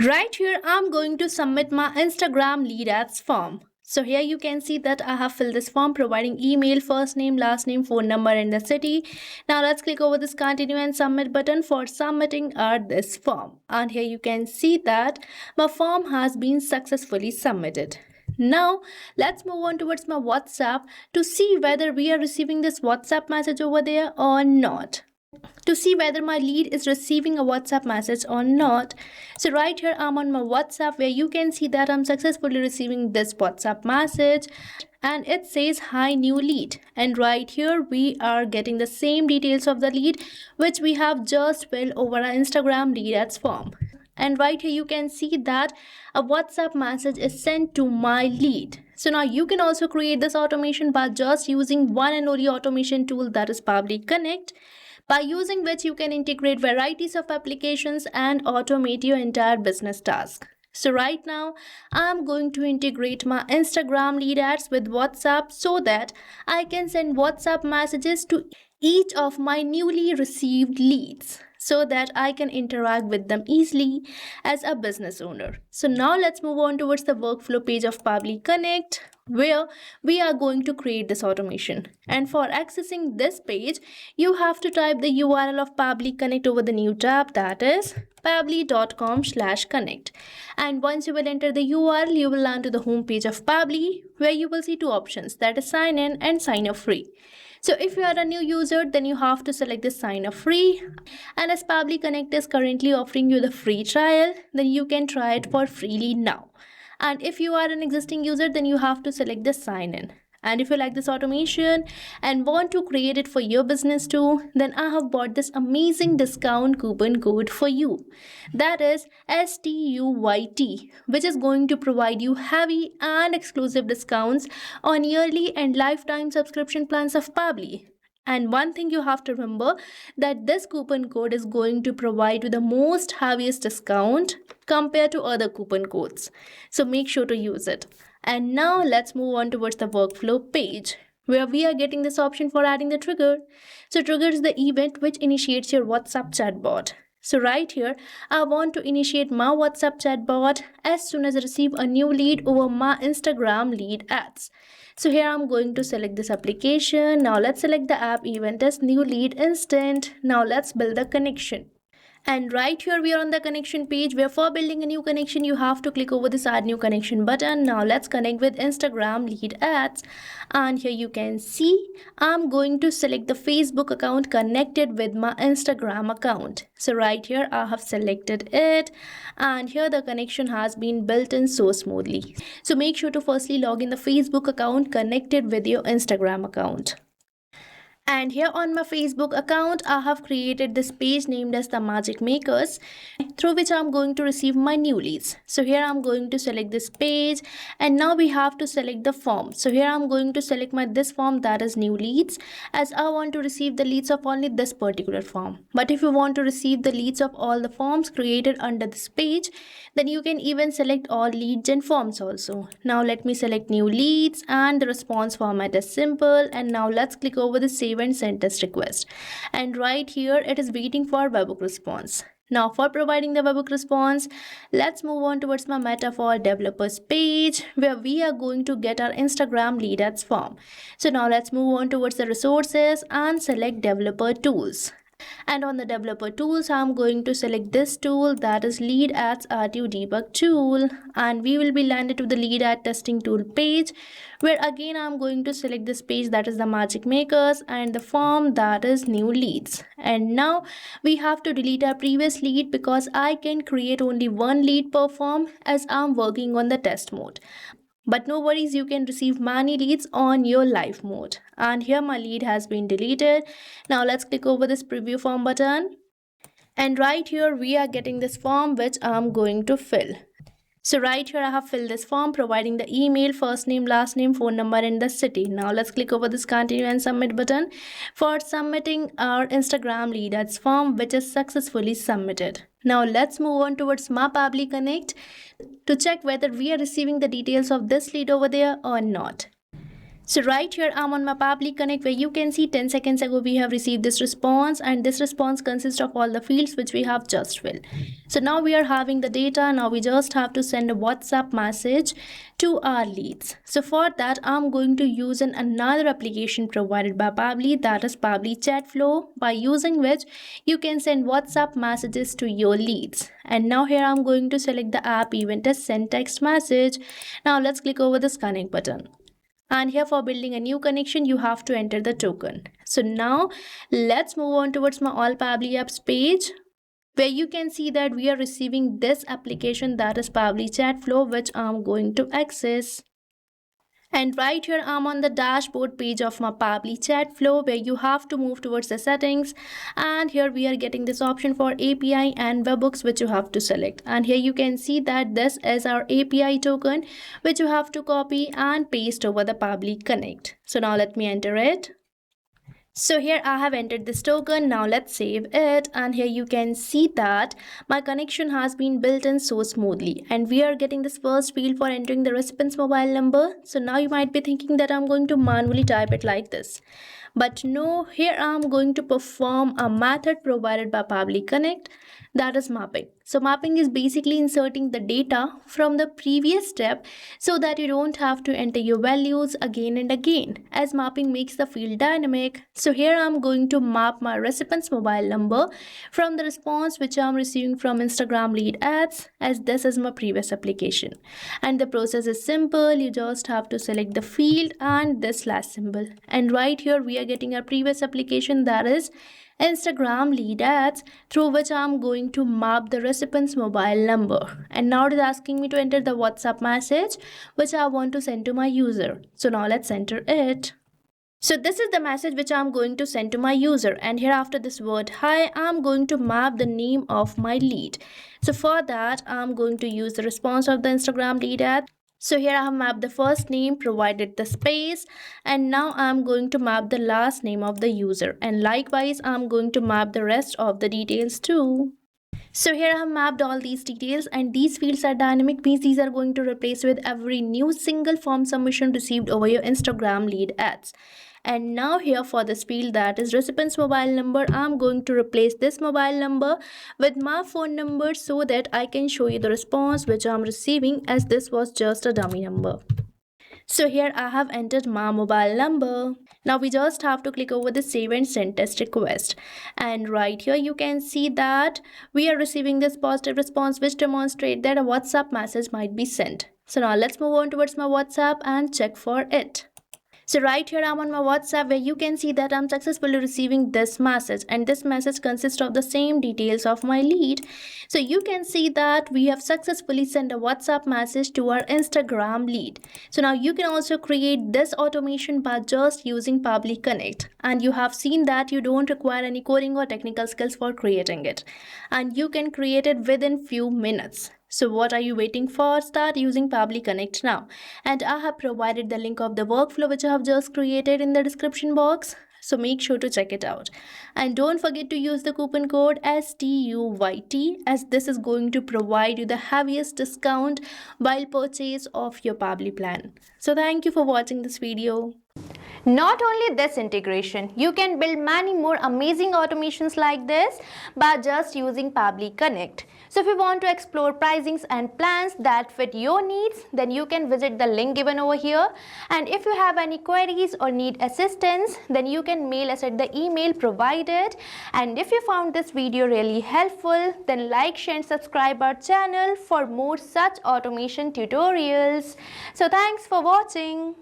Right here, I'm going to submit my Instagram lead ads form. So here you can see that I have filled this form providing email, first name, last name, phone number and the city. Now let's click over this continue and submit button for submitting this form. And here you can see that my form has been successfully submitted. Now let's move on towards my WhatsApp to see whether we are receiving this WhatsApp message over there or not. To see whether my lead is receiving a WhatsApp message or not. So right here I'm on my WhatsApp where you can see that I'm successfully receiving this WhatsApp message and it says hi new lead, and right here we are getting the same details of the lead which we have just filled over our Instagram lead ads form. And right here you can see that a WhatsApp message is sent to my lead. So now you can also create this automation by just using one and only automation tool, that is Pabbly Connect, by using which you can integrate varieties of applications and automate your entire business task. So right now, I'm going to integrate my Instagram lead ads with WhatsApp so that I can send WhatsApp messages to each of my newly received leads, so that I can interact with them easily as a business owner. So now let's move on towards the workflow page of Pabbly Connect, where we are going to create this automation. And for accessing this page, you have to type the URL of Pabbly Connect over the new tab, that is pabbly.com/connect. And once you will enter the URL, you will land to the home page of Pabbly, where you will see two options, that is sign in and sign up free. So if you are a new user, then you have to select the sign up free. And as Pabbly Connect is currently offering you the free trial, then you can try it for freely now. And if you are an existing user, then you have to select the sign in. And if you like this automation and want to create it for your business too, then I have bought this amazing discount coupon code for you. That is STUYT, which is going to provide you heavy and exclusive discounts on yearly and lifetime subscription plans of Pabbly. And one thing you have to remember, that this coupon code is going to provide you the most heaviest discount compared to other coupon codes. So make sure to use it. And now let's move on towards the workflow page, where we are getting this option for adding the trigger. So trigger is the event which initiates your WhatsApp chatbot. So right here, I want to initiate my WhatsApp chatbot as soon as I receive a new lead over my Instagram lead ads. So here I'm going to select this application. Now let's select the app event as new lead instant. Now let's build the connection. And right here we are on the connection page, where for building a new connection you have to click over this add new connection button. Now let's connect with Instagram lead ads, and here you can see I'm going to select the Facebook account connected with my Instagram account. So right here I have selected it, and here the connection has been built in so smoothly. So make sure to firstly log in the Facebook account connected with your Instagram account. And here on my Facebook account, I have created this page named as the Magic Makers, through which I'm going to receive my new leads. So here I'm going to select this page, and now we have to select the form. So here I'm going to select this form, that is new leads, as I want to receive the leads of only this particular form. But if you want to receive the leads of all the forms created under this page, then you can even select all leads and forms also. Now let me select new leads, and the response format is simple. And now let's click over the save and send test request, and right here it is waiting for webhook response. Now for providing the webhook response, let's move on towards my Meta for developers page, where we are going to get our Instagram lead ads form. So now let's move on towards the resources and select developer tools. And on the developer tools, I'm going to select this tool, that is lead ads RTU debug tool, and we will be landed to the lead ad testing tool page, where again I'm going to select this page, that is the Magic Makers, and the form, that is new leads. And now we have to delete our previous lead because I can create only one lead per form as I'm working on the test mode. But no worries, you can receive many leads on your live mode. And here my lead has been deleted. Now let's click over this preview form button. And right here we are getting this form which I'm going to fill. So right here I have filled this form providing the email, first name, last name, phone number and the city. Now let's click over this continue and submit button for submitting our Instagram lead ads form, which is successfully submitted. Now let's move on towards my Pabbly Connect to check whether we are receiving the details of this lead over there or not. So right here, I'm on my Pabbly Connect, where you can see 10 seconds ago we have received this response, and this response consists of all the fields which we have just filled. So now we are having the data. Now we just have to send a WhatsApp message to our leads. So for that, I'm going to use another application provided by Pabbly, that is Pabbly Chat Flow, by using which you can send WhatsApp messages to your leads. And now here I'm going to select the app event as send text message. Now let's click over this connect button. And here, for building a new connection, you have to enter the token. So now let's move on towards my all Pabbly apps page, where you can see that we are receiving this application, that is Pabbly Chat Flow, which I'm going to access. And right here, I'm on the dashboard page of my Pabbly Chat Flow, where you have to move towards the settings. And here we are getting this option for API and webhooks, which you have to select. And here you can see that this is our API token, which you have to copy and paste over the Pabbly Connect. So now let me enter it. So here I have entered this token. Now let's save it, and here you can see that my connection has been built in so smoothly, and we are getting this first field for entering the recipient's mobile number. So now you might be thinking that I'm going to manually type it like this. But no, here I'm going to perform a method provided by Pabbly Connect, that is mapping. So mapping is basically inserting the data from the previous step so that you don't have to enter your values again and again, as mapping makes the field dynamic. So here I'm going to map my recipient's mobile number from the response which I'm receiving from Instagram lead ads, as this is my previous application. And the process is simple. You just have to select the field and this slash symbol. And right here we are getting our previous application, that is Instagram lead ads, through which I'm going to map the recipient's mobile number. And now it is asking me to enter the WhatsApp message which I want to send to my user. So now let's enter it. So this is the message which I'm going to send to my user, and here after this word hi, I'm going to map the name of my lead. So for that, I'm going to use the response of the Instagram lead ad. So here I have mapped the first name, provided the space, and now I'm going to map the last name of the user, and likewise I'm going to map the rest of the details too. So here I have mapped all these details, and these fields are dynamic, means these are going to replace with every new single form submission received over your Instagram lead ads. And now here for this field, that is recipient's mobile number, I'm going to replace this mobile number with my phone number so that I can show you the response which I'm receiving, as this was just a dummy number. So here I have entered my mobile number. Now we just have to click over the save and send test request. And right here you can see that we are receiving this positive response which demonstrates that a WhatsApp message might be sent. So now let's move on towards my WhatsApp and check for it. So right here I'm on my WhatsApp, where you can see that I'm successfully receiving this message, and this message consists of the same details of my lead. So you can see that we have successfully sent a WhatsApp message to our Instagram lead. So now you can also create this automation by just using Pabbly Connect, and you have seen that you don't require any coding or technical skills for creating it, and you can create it within few minutes. So what are you waiting for? Start using Pabbly Connect now. And I have provided the link of the workflow which I have just created in the description box. So make sure to check it out. And don't forget to use the coupon code STUYT, as this is going to provide you the heaviest discount while purchase of your Pabbly plan. So thank you for watching this video. Not only this integration, you can build many more amazing automations like this by just using Pabbly Connect. So if you want to explore pricings and plans that fit your needs, then you can visit the link given over here. And if you have any queries or need assistance, then you can mail us at the email provided. And if you found this video really helpful, then like, share and subscribe our channel for more such automation tutorials. So thanks for watching.